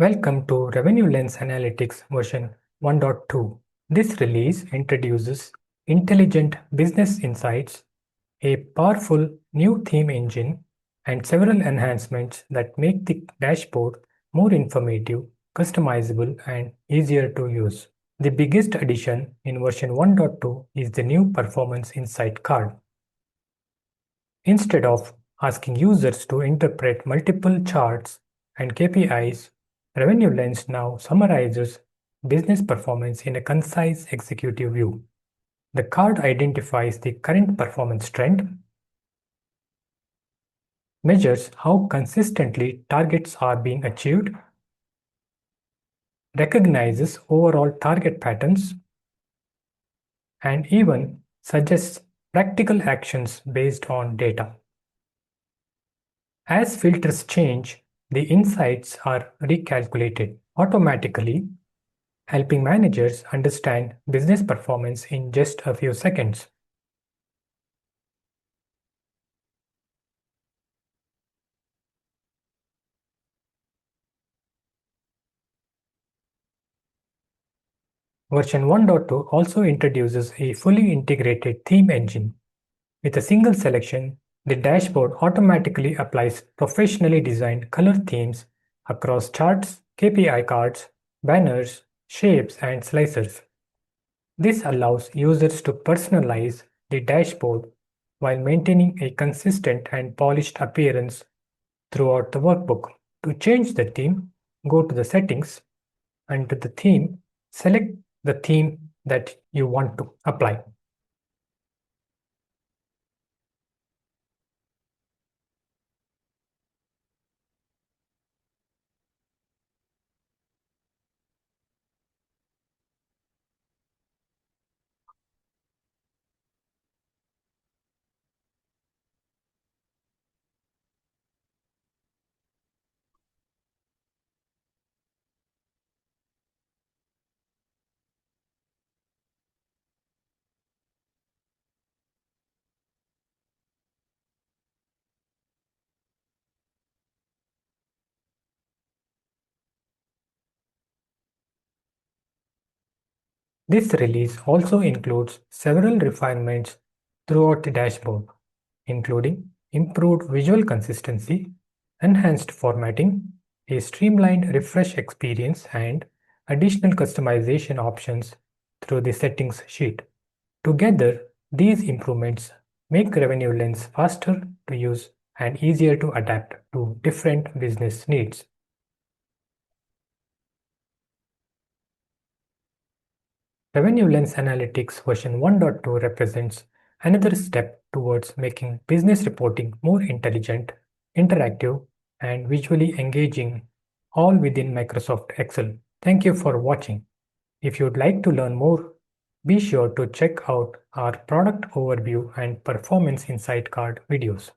Welcome to RevenueLens Analytics version 1.2. This release introduces intelligent business insights, a powerful new theme engine, and several enhancements that make the dashboard more informative, customizable, and easier to use. The biggest addition in version 1.2 is the new Performance Insight card. Instead of asking users to interpret multiple charts and KPIs, RevenueLens now summarizes business performance in a concise executive view. The card identifies the current performance trend, measures how consistently targets are being achieved, recognizes overall target patterns, and even suggests practical actions based on data. As filters change, the insights are recalculated automatically, helping managers understand business performance in just a few seconds. Version 1.2 also introduces a fully integrated theme engine. With a single selection, the dashboard automatically applies professionally designed color themes across charts, KPI cards, banners, shapes, and slicers. This allows users to personalize the dashboard while maintaining a consistent and polished appearance throughout the workbook. To change the theme, go to the settings. Under the theme, select the theme that you want to apply. This release also includes several refinements throughout the dashboard, including improved visual consistency, enhanced formatting, a streamlined refresh experience, and additional customization options through the settings sheet. Together, these improvements make RevenueLens faster to use and easier to adapt to different business needs. RevenueLens Analytics version 1.2 represents another step towards making business reporting more intelligent, interactive, and visually engaging, all within Microsoft Excel. Thank you for watching. If you'd like to learn more, be sure to check out our product overview and performance insight card videos.